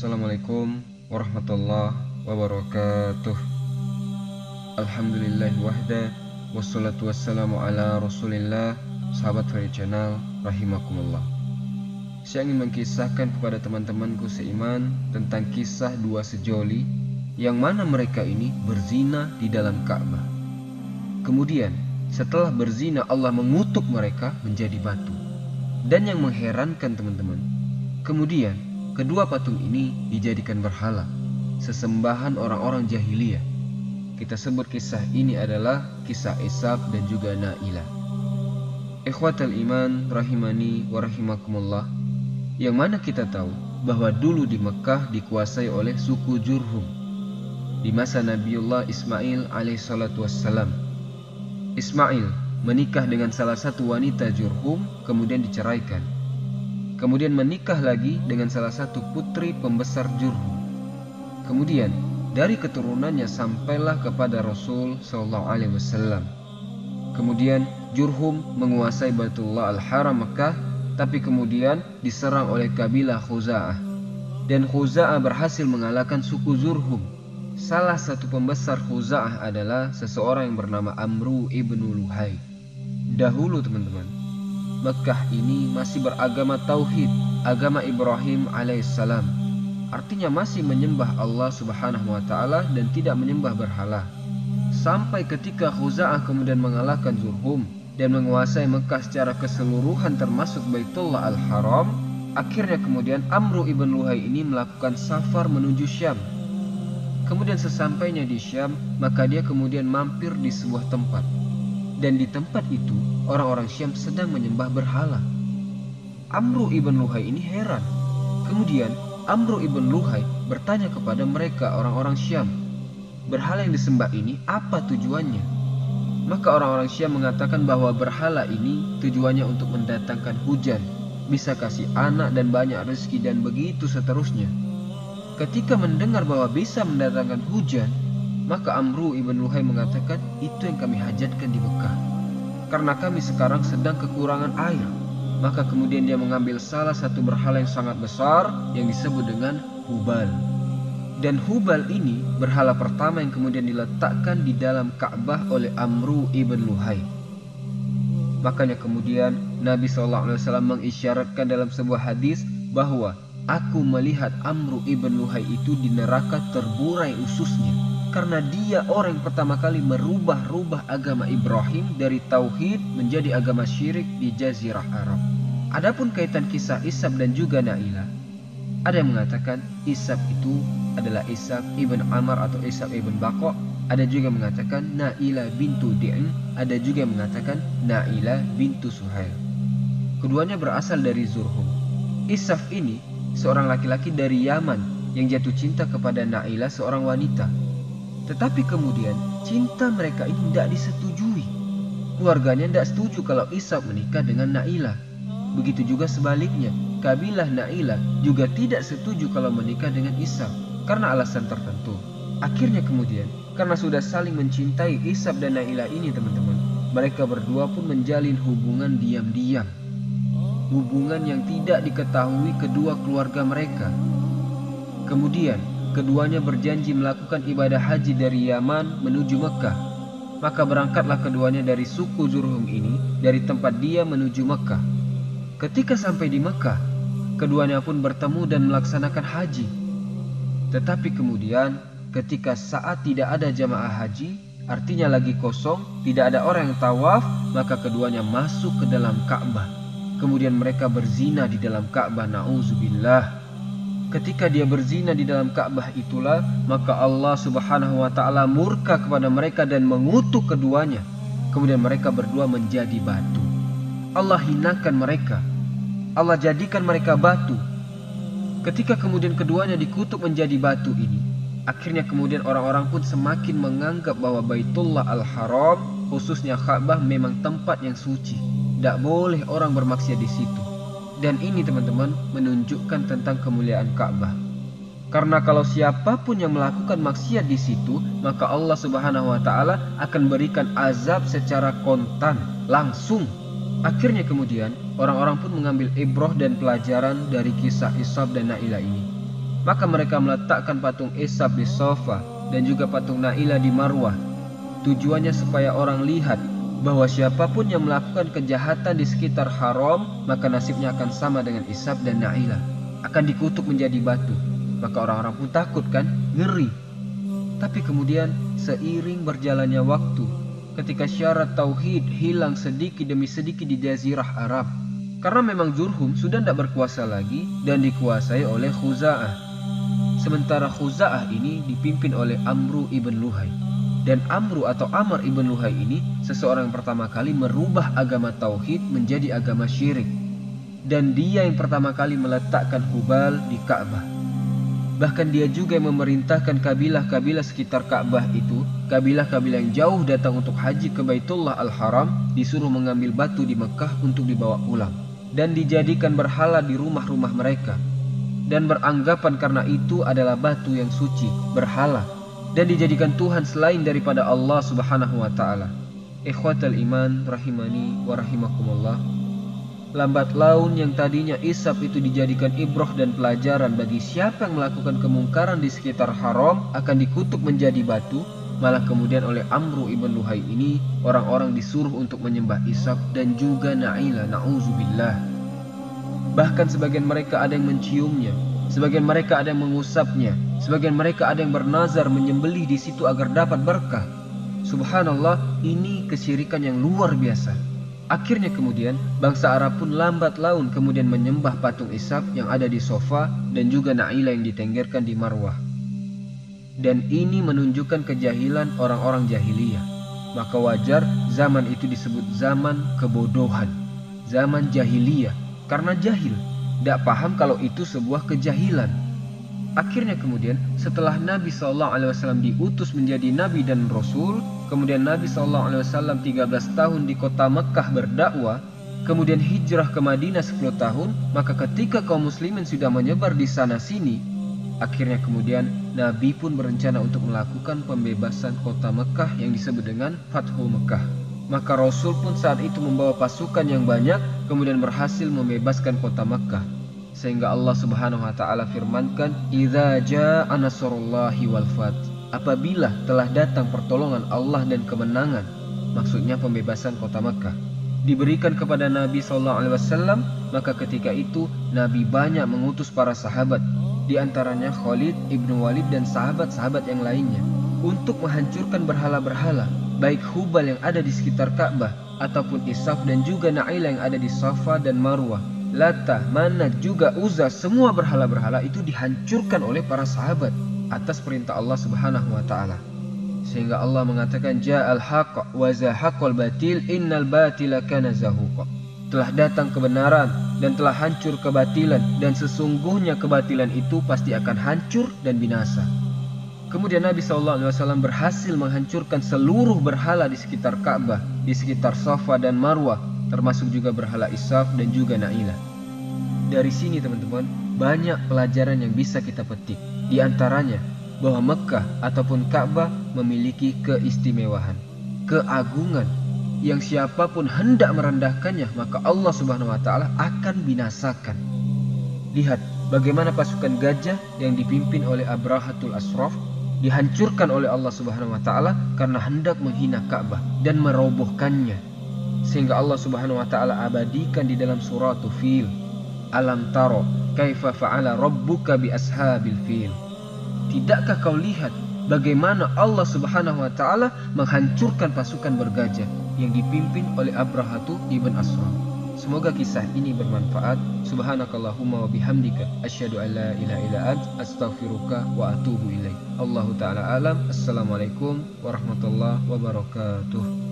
Assalamualaikum warahmatullahi wabarakatuh. Alhamdulillah wahda, wassalatu wassalamu ala rasulillah. Sahabat Fairy Channel rahimakumullah, saya ingin mengkisahkan kepada teman-temanku seiman tentang kisah dua sejoli yang mana mereka ini berzina di dalam Ka'bah. Kemudian setelah berzina, Allah mengutuk mereka menjadi batu. Dan yang mengherankan teman-teman, kemudian kedua patung ini dijadikan berhala, sesembahan orang-orang jahiliyah. Kita sebut kisah ini adalah kisah Ishaq dan juga Nailah. Ikhwatal iman rahimani wa rahimakumullah, yang mana kita tahu bahwa dulu di Mekah dikuasai oleh suku Jurhum di masa Nabiullah Ismail alaihissalatu wassalam. Ismail menikah dengan salah satu wanita Jurhum, kemudian diceraikan. Kemudian menikah lagi dengan salah satu putri pembesar Jurhum. Kemudian dari keturunannya sampailah kepada Rasul sallallahu alaihi wasallam. Kemudian Jurhum menguasai Baitullah Al-Haram Mekah, tapi kemudian diserang oleh kabilah Khuza'ah. Dan Khuza'ah berhasil mengalahkan suku Jurhum. Salah satu pembesar Khuza'ah adalah seseorang yang bernama Amru ibnu Luhai. Dahulu teman-teman, Mekah ini masih beragama tauhid, agama Ibrahim alaihissalam. Artinya masih menyembah Allah subhanahu wa ta'ala dan tidak menyembah berhala. Sampai ketika Khuza'ah kemudian mengalahkan Jurhum dan menguasai Mekah secara keseluruhan termasuk Baitullah Al-Haram, akhirnya kemudian Amru ibn Luhai ini melakukan safar menuju Syam. Kemudian sesampainya di Syam, maka dia kemudian mampir di sebuah tempat. Dan di tempat itu orang-orang Syam sedang menyembah berhala. Amru ibn Luhai ini heran. Kemudian Amru ibn Luhai bertanya kepada mereka orang-orang Syam, berhala yang disembah ini apa tujuannya? Maka orang-orang Syam mengatakan bahwa berhala ini tujuannya untuk mendatangkan hujan, bisa kasih anak dan banyak rezeki dan begitu seterusnya. Ketika mendengar bahwa bisa mendatangkan hujan, maka Amru ibn Luhai mengatakan, itu yang kami hajatkan di Mekah, karena kami sekarang sedang kekurangan air. Maka kemudian dia mengambil salah satu berhala yang sangat besar yang disebut dengan Hubal. Dan Hubal ini berhala pertama yang kemudian diletakkan di dalam Ka'bah oleh Amru ibn Luhai. Makanya kemudian Nabi SAW mengisyaratkan dalam sebuah hadis bahwa aku melihat Amru ibn Luhai itu di neraka terburai ususnya, karena dia orang yang pertama kali merubah-rubah agama Ibrahim dari tauhid menjadi agama syirik di Jazirah Arab. Adapun kaitan kisah Ishaq dan juga Nailah, ada yang mengatakan Ishaq itu adalah Ishaq ibn Amr atau Ishaq ibn Baqa'. Ada juga yang mengatakan Nailah bintu Di'in. Ada juga yang mengatakan Nailah bintu Suhail. Keduanya berasal dari Jurhum. Ishaq ini seorang laki-laki dari Yaman yang jatuh cinta kepada Nailah, seorang wanita. Tetapi kemudian cinta mereka ini tidak disetujui. Keluarganya tidak setuju kalau Ishaq menikah dengan Nailah. Begitu juga sebaliknya, kabilah Nailah juga tidak setuju kalau menikah dengan Ishaq karena alasan tertentu. Akhirnya kemudian, karena sudah saling mencintai Ishaq dan Nailah ini teman-teman, mereka berdua pun menjalin hubungan diam-diam. Hubungan yang tidak diketahui kedua keluarga mereka. Kemudian keduanya berjanji melakukan ibadah haji dari Yaman menuju Mekah. Maka berangkatlah keduanya dari suku Jurhum ini, dari tempat dia menuju Mekah. Ketika sampai di Mekah, keduanya pun bertemu dan melaksanakan haji. Tetapi kemudian ketika saat tidak ada jamaah haji, artinya lagi kosong, tidak ada orang yang tawaf, maka keduanya masuk ke dalam Ka'bah. Kemudian mereka berzina di dalam Ka'bah, na'udzubillah. Ketika dia berzina di dalam Ka'bah itulah, maka Allah subhanahu wa ta'ala murka kepada mereka dan mengutuk keduanya. Kemudian mereka berdua menjadi batu. Allah hinakan mereka. Allah jadikan mereka batu. Ketika kemudian keduanya dikutuk menjadi batu ini, akhirnya kemudian orang-orang pun semakin menganggap bahwa Baitullah Al-Haram, khususnya Ka'bah, memang tempat yang suci. Tidak boleh orang bermaksiat di situ. Dan ini teman-teman menunjukkan tentang kemuliaan Ka'bah. Karena kalau siapapun yang melakukan maksiat di situ, maka Allah subhanahu wa ta'ala akan berikan azab secara kontan, langsung. Akhirnya kemudian orang-orang pun mengambil ibrah dan pelajaran dari kisah Ishaq dan Nailah ini. Maka mereka meletakkan patung Ishaq di Safa dan juga patung Na'ilah di Marwah. Tujuannya supaya orang lihat bahwa siapapun yang melakukan kejahatan di sekitar haram, maka nasibnya akan sama dengan Ishaq dan Na'ilah, akan dikutuk menjadi batu. Maka orang-orang pun takut kan, ngeri. Tapi kemudian seiring berjalannya waktu, ketika syarat tauhid hilang sedikit demi sedikit di Jazirah Arab, karena memang Jurhum sudah tidak berkuasa lagi dan dikuasai oleh Khuza'ah. Sementara Khuza'ah ini dipimpin oleh Amru ibn Luhai. Dan Amru atau Amr ibn Luhai ini seseorang yang pertama kali merubah agama tauhid menjadi agama syirik. Dan dia yang pertama kali meletakkan Hubal di Ka'bah. Bahkan dia juga yang memerintahkan kabilah-kabilah sekitar Ka'bah itu, kabilah-kabilah yang jauh datang untuk haji ke Baitullah Al-Haram, disuruh mengambil batu di Mekah untuk dibawa pulang dan dijadikan berhala di rumah-rumah mereka, dan beranggapan karena itu adalah batu yang suci, berhala, dan dijadikan Tuhan selain daripada Allah Subhanahu wa ta'ala. Ikhwatal iman rahimani wa rahimakumullah. Lambat laun yang tadinya Ishaq itu dijadikan ibrah dan pelajaran bagi siapa yang melakukan kemungkaran di sekitar haram akan dikutuk menjadi batu, malah kemudian oleh Amru ibn Luhai ini orang-orang disuruh untuk menyembah Ishaq dan juga Na'ilah, na'udzubillah. Bahkan sebagian mereka ada yang menciumnya, sebagian mereka ada yang mengusapnya, sebagian mereka ada yang bernazar menyembelih di situ agar dapat berkah. Subhanallah, ini kesyirikan yang luar biasa. Akhirnya kemudian bangsa Arab pun lambat laun kemudian menyembah patung Ishaq yang ada di Safa dan juga Na'ilah yang ditenggerkan di Marwah. Dan ini menunjukkan kejahilan orang-orang jahiliyah. Maka wajar zaman itu disebut zaman kebodohan, zaman jahiliyah, karena jahil, tidak paham kalau itu sebuah kejahilan. Akhirnya kemudian setelah Nabi SAW diutus menjadi Nabi dan Rasul, kemudian Nabi SAW 13 tahun di kota Mekah berdakwah, kemudian hijrah ke Madinah 10 tahun, maka ketika kaum muslimin sudah menyebar di sana sini, akhirnya kemudian Nabi pun berencana untuk melakukan pembebasan kota Mekah yang disebut dengan Fathul Mekah. Maka Rasul pun saat itu membawa pasukan yang banyak, kemudian berhasil membebaskan kota Mekah. Sehingga Allah Subhanahu wa ta'ala firmankan, "Idza jaa nasrullahi wal fath." Apabila telah datang pertolongan Allah dan kemenangan, maksudnya pembebasan kota Mekah, diberikan kepada Nabi SAW, maka ketika itu Nabi banyak mengutus para sahabat, di antaranya Khalid ibn Walid dan sahabat-sahabat yang lainnya, untuk menghancurkan berhala-berhala, baik Hubal yang ada di sekitar Ka'bah ataupun Ishaq dan juga Na'ilah yang ada di Safa dan Marwah, Lata, Manat, juga Uzza. Semua berhala-berhala itu dihancurkan oleh para sahabat atas perintah Allah Subhanahu wa ta'ala. Sehingga Allah mengatakan, Ja'al haqq wa zahaqal batil innal batila kana zahuqa. Telah datang kebenaran dan telah hancur kebatilan, dan sesungguhnya kebatilan itu pasti akan hancur dan binasa. Kemudian Nabi SAW berhasil menghancurkan seluruh berhala di sekitar Ka'bah, di sekitar Safa dan Marwah, termasuk juga berhala Ishaq dan juga Na'ilah. Dari sini teman-teman, banyak pelajaran yang bisa kita petik. Di antaranya bahwa Mekah ataupun Ka'bah memiliki keistimewaan, keagungan, yang siapapun hendak merendahkannya, maka Allah Subhanahu wa ta'ala akan binasakan. Lihat bagaimana pasukan gajah yang dipimpin oleh Abrahatul Asraf dihancurkan oleh Allah Subhanahu wa ta'ala karena hendak menghina Ka'bah dan merobohkannya. Sehingga Allah Subhanahu wa ta'ala abadikan di dalam surah Fil, Alam taro kaifa fa'ala rabbuka bi ashabil fil. Tidakkah kau lihat bagaimana Allah Subhanahu wa ta'ala menghancurkan pasukan bergajah yang dipimpin oleh Abrahatu ibn Asraf. Semoga kisah ini bermanfaat. Subhanakallahumma wa bihamdika asyhadu an la ilaha illa anta astaghfiruka wa atubu ilaik. Allahu ta'ala alam. Assalamualaikum warahmatullahi wabarakatuh.